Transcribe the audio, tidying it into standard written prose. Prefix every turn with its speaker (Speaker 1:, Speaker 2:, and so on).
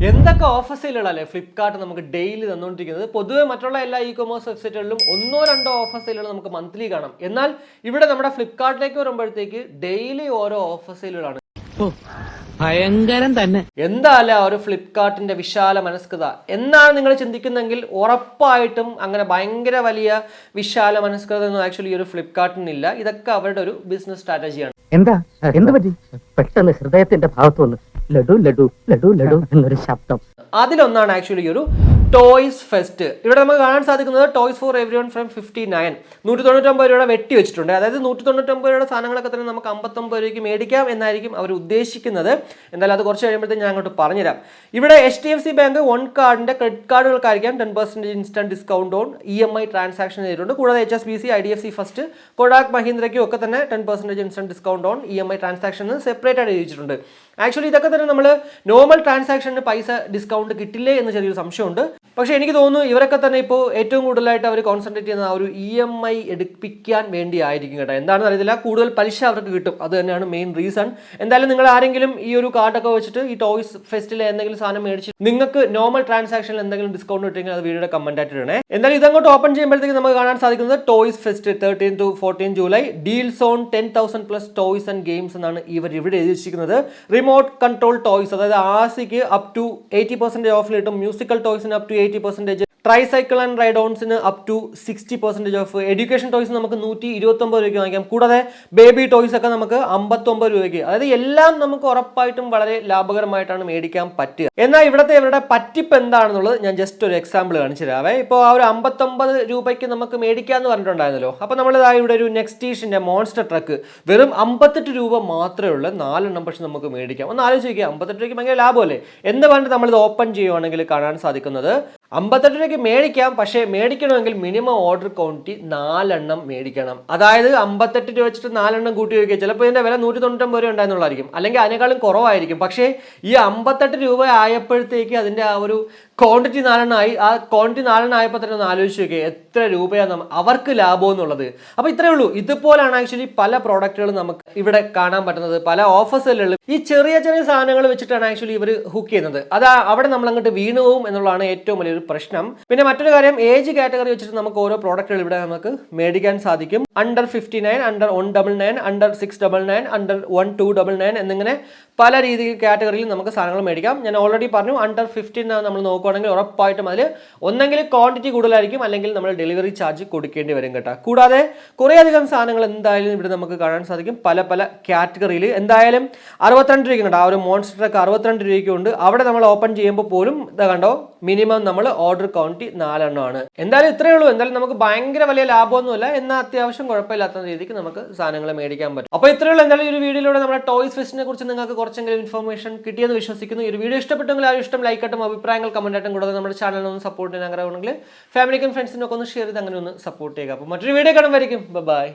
Speaker 1: എന്തൊക്കെ ഓഫർ സെയിലുകളല്ലേ ഫ്ലിപ്കാർട്ട് നമുക്ക് ഡെയിലി തന്നുകൊണ്ടിരിക്കുന്നത്. പൊതുവെ മറ്റുള്ള എല്ലാ ഇ കൊമേഴ്സ് വെബ്സൈറ്റുകളിലും ഒന്നോ രണ്ടോ ഓഫർ സെയിലുകൾ നമുക്ക് മന്ത്ലി കാണാം. എന്നാൽ ഇവിടെ നമ്മുടെ ഫ്ലിപ്കാർട്ടിലേക്ക് വരുമ്പോഴത്തേക്ക് ഡെയിലി ഓരോ ഓഫർ സെയിലുകളാണ്.
Speaker 2: ഭയങ്കരം തന്നെ.
Speaker 1: എന്താല്ല ഒരു ഫ്ലിപ്കാർട്ടിന്റെ വിശാല മനസ്കത എന്നാണ് നിങ്ങൾ ചിന്തിക്കുന്നെങ്കിൽ ഉറപ്പായിട്ടും അങ്ങനെ ഭയങ്കര വലിയ വിശാല മനസ്കത ഒന്നും ആക്ച്വലി ഈ ഒരു ഫ്ലിപ്കാർട്ടിനില്ല. ഇതൊക്കെ അവരുടെ ഒരു ബിസിനസ് സ്ട്രാറ്റജിയാണ്.
Speaker 2: എന്ത് പറ്റി? പെട്ടെന്ന് ഹൃദയത്തിന്റെ ഭാഗത്ത് വന്ന് ലഡു ലഡു ലഡു ലഡു എന്നൊരു ശബ്ദം.
Speaker 1: അതിലൊന്നാണ് ആക്ച്വലി ഒരു ടോയ്സ് ഫെസ്റ്റ്. ഇവിടെ നമുക്ക് കാണാൻ സാധിക്കുന്നത് toys for every one from 59 199 രൂപയുടെ വെട്ടി വെച്ചിട്ടുണ്ട്. അതായത് 199 രൂപയുടെ സാധനങ്ങളൊക്കെ തന്നെ നമുക്ക് 59 രൂപയ്ക്ക് മേടിക്കാം എന്നായിരിക്കും അവർ ഉദ്ദേശിക്കുന്നത്. എന്തായാലും അത് കുറച്ച് കഴിയുമ്പോഴത്തേക്ക് ഞാൻ അങ്ങോട്ട് പറഞ്ഞുതരാം. ഇവിടെ HDFC ബാങ്ക് വൺ കാർഡിന്റെ ക്രെഡിറ്റ് കാർഡുകൾക്കായിരിക്കാം 10% instant discount on EMI transaction ചെയ്തിട്ടുണ്ട്. കൂടാതെ HSBC, IDFC ഫസ്റ്റ്, കൊഡാക് മഹീന്ദ്രയ്ക്കും ഒക്കെ തന്നെ 10% instant discount on EMI transaction separate ആയിട്ട് എഴുതിയിട്ടുണ്ട്. ആക്ച്വലി ഇതൊക്കെ തന്നെ നമ്മൾ നോർമൽ ട്രാൻസാക്ഷന് പൈസ ഡിസ്കൗണ്ട് കിട്ടില്ലേ എന്ന് ചെറിയൊരു സംശയമുണ്ട്. പക്ഷേ എനിക്ക് തോന്നുന്നു ഇവരൊക്കെ തന്നെ ഇപ്പോൾ ഏറ്റവും കൂടുതലായിട്ട് അവർ കോൺസെൻട്രേറ്റ് ചെയ്യുന്ന ആ ഒരു EMI എടുപ്പിക്കാൻ വേണ്ടി ആയിരിക്കും കേട്ടോ. എന്താണെന്ന് അറിയത്തില്ല, കൂടുതൽ പലിശ അവർക്ക് കിട്ടും, അത് തന്നെയാണ് മെയിൻ റീസൺ. എന്തായാലും നിങ്ങൾ ആരെങ്കിലും ഈ ഒരു കാർഡൊക്കെ വെച്ചിട്ട് ഈ ടോയ്സ് ഫെസ്റ്റിൽ എന്തെങ്കിലും സാധനം മേടിച്ച് നിങ്ങൾക്ക് നോർമൽ ട്രാൻസാക്ഷനിൽ എന്തെങ്കിലും ഡിസ്കൗണ്ട് കിട്ടുമെങ്കിൽ അത് വീഡിയോയുടെ കമന്റ് ആയിട്ട് ഇടണേ. എന്തായാലും ഇതങ്ങോട്ട് ഓപ്പൺ ചെയ്യുമ്പോഴത്തേക്ക് നമുക്ക് കാണാൻ സാധിക്കുന്നത് toys fest 13 to 14 July deals on 10,000+ toys and games എന്നാണ് ഇവർ ഇവിടെ എഴുതിയിരിക്കുന്നത്. റിമോട്ട് കൺട്രോൾ ടോയ്സ്, അതായത് ആസിക്ക് അപ് ടു 80% ഓഫിൽ കിട്ടും. മ്യൂസിക്കൽ ടോയ്സിന് up to 80%, tricycle and ride ഓൺസിന് up to 60% off. Education toys നമുക്ക് 129 രൂപയ്ക്ക് വാങ്ങിക്കാം. കൂടാതെ ബേബി ടോയ്സ് ഒക്കെ നമുക്ക് 59 രൂപയ്ക്ക്. അതായത് എല്ലാം നമുക്ക് ഉറപ്പായിട്ടും വളരെ ലാഭകരമായിട്ടാണ് മേടിക്കാൻ പറ്റുക. എന്നാൽ ഇവരുടെ പറ്റിപ്പ് എന്താണെന്നുള്ളത് ഞാൻ ജസ്റ്റ് ഒരു എക്സാമ്പിൾ കാണിച്ചു തരാവേ. ഇപ്പോൾ ആ ഒരു 59 രൂപയ്ക്ക് നമുക്ക് മേടിക്കാമെന്ന് പറഞ്ഞിട്ടുണ്ടായിരുന്നല്ലോ. അപ്പോൾ നമ്മൾ ഇവിടെ ഒരു നെക്സ്റ്റീഷിന്റെ മോൺസ്റ്റർ ട്രക്ക് വെറും 58 രൂപ മാത്രമേ ഉള്ളൂ, 4 പക്ഷെ നമുക്ക് മേടിക്കാം. ഒന്ന് ആലോചിച്ച് നോക്കിയാൽ 58 രൂപയ്ക്ക് ഭയങ്കര ലാഭമല്ലേ എന്ന് പറഞ്ഞിട്ട് നമ്മളിത് ഓപ്പൺ ചെയ്യുവാണെങ്കിൽ കാണാൻ സാധിക്കുന്നത് 58 രൂപയ്ക്ക് മേടിക്കാം. പക്ഷേ മേടിക്കണമെങ്കിൽ മിനിമം ഓർഡർ ക്വാണ്ടിറ്റി 4 മേടിക്കണം. അതായത് 58 രൂപ വെച്ചിട്ട് 4 കൂട്ടി വയ്ക്കുക. ചിലപ്പോൾ ഇതിന്റെ വില 199 രൂപ ഉണ്ടായിരുന്നുള്ളായിരിക്കും, അല്ലെങ്കിൽ അതിനേക്കാളും കുറവായിരിക്കും. പക്ഷേ ഈ 58 രൂപ ആയപ്പോഴത്തേക്ക് അതിന്റെ ആ ഒരു ക്വാണ്ടിറ്റി 4 ആയി. ആ ക്വാണ്ടിറ്റി 4 ആയപ്പോൾ തന്നെ ഒന്ന് ആലോചിച്ച് നോക്കുക എത്ര രൂപയാണ് അവർക്ക് ലാഭം എന്നുള്ളത്. അപ്പോൾ ഇത്രയേ ഉള്ളൂ. ഇതുപോലാണ് ആക്ച്വലി പല പ്രോഡക്റ്റുകളും നമുക്ക് ഇവിടെ കാണാൻ പറ്റുന്നത്. പല ഓഫേഴ്സുകളിലും ഈ ചെറിയ ചെറിയ സാധനങ്ങൾ വെച്ചിട്ടാണ് ആക്ച്വലി ഇവർ ഹുക്ക് ചെയ്യുന്നത്. അത് അവിടെ നമ്മൾ അങ്ങോട്ട് വീണു പോകും എന്നുള്ളതാണ് ഏറ്റവും വലിയൊരു പ്രശ്നം. പിന്നെ മറ്റൊരു കാര്യം, ഏജ് കാറ്റഗറി വെച്ചിട്ട് നമുക്ക് ഓരോ പ്രോഡക്റ്റുകൾ ഇവിടെ നമുക്ക് മേടിക്കാൻ സാധിക്കും. അണ്ടർ 59, അണ്ടർ 199, അണ്ടർ 699, അണ്ടർ 1299 എന്നിങ്ങനെ പല രീതിയിൽ കാറ്റഗറിയിൽ നമുക്ക് സാധനങ്ങൾ മേടിക്കാം. ഞാൻ ഓൾറെഡി പറഞ്ഞു, അണ്ടർ 15 നമ്മൾ നോക്കുകയാണെങ്കിൽ ഉറപ്പായിട്ടും അതിൽ ഒന്നെങ്കിൽ ക്വാണ്ടിറ്റി കൂടുതലായിരിക്കും, അല്ലെങ്കിൽ നമ്മൾ ഡെലിവറി ചാർജ് കൊടുക്കേണ്ടി വരും കേട്ടോ. കൂടാതെ കുറേയധികം സാധനങ്ങൾ എന്തായാലും ഇവിടെ നമുക്ക് കാണാൻ സാധിക്കും പല പല കാറ്റഗറിയിൽ. എന്തായാലും 62 രൂപയ്ക്കുണ്ട്. ആ ഒരു മോൺസ്റ്റർ ട്രക്ക് 62 രൂപയ്ക്കുണ്ട്. അവിടെ നമ്മൾ ഓപ്പൺ ചെയ്യുമ്പോൾ പോലും ഇതാ കണ്ടോ, മിനിമം നമ്മൾ ഓർഡർ ക്വാണ്ടിറ്റി 4 ആണ്. എന്തായാലും ഇത്രയേ ഉള്ളൂ. എന്തായാലും നമുക്ക് ഭയങ്കര വലിയ ലാഭമൊന്നുമില്ല, എന്നാൽ അത്യാവശ്യം കുഴപ്പമില്ലാത്ത രീതിക്ക് നമുക്ക് സാധനങ്ങൾ മേടിക്കാൻ പറ്റും. അപ്പോൾ ഇത്രയേ ഉള്ളൂ. എന്തായാലും ഈ ഒരു വീഡിയോയിലൂടെ നമ്മുടെ ടോയ്സ് ഫെസ്റ്റിനെ കുറിച്ച് നിങ്ങൾക്ക് കുറച്ചെങ്കിലും ഇൻഫർമേഷൻ കിട്ടിയെന്ന് വിശ്വസിക്കുന്നു. ഈ ഒരു വീഡിയോ ഇഷ്ടപ്പെട്ടെങ്കിൽ ആ ഇഷ്ടം ലൈക്കായിട്ടും അഭിപ്രായങ്ങൾ കമന്റ് ആയിട്ടും, കൂടാതെ നമ്മുടെ ചാനലിൽ ഒന്ന് സപ്പോർട്ട് ചെയ്യാൻ ആഗ്രഹമുണ്ടെങ്കിൽ ഫാമിലിക്കും ഫ്രണ്ട്സിനൊക്കെ ഒന്ന് ഷെയർ ചെയ്ത് അങ്ങനെ ഒന്ന് സപ്പോർട്ട് ചെയ്യുക. അപ്പോൾ മറ്റൊരു വീഡിയോ കാണുമായിരിക്കും. ബൈ.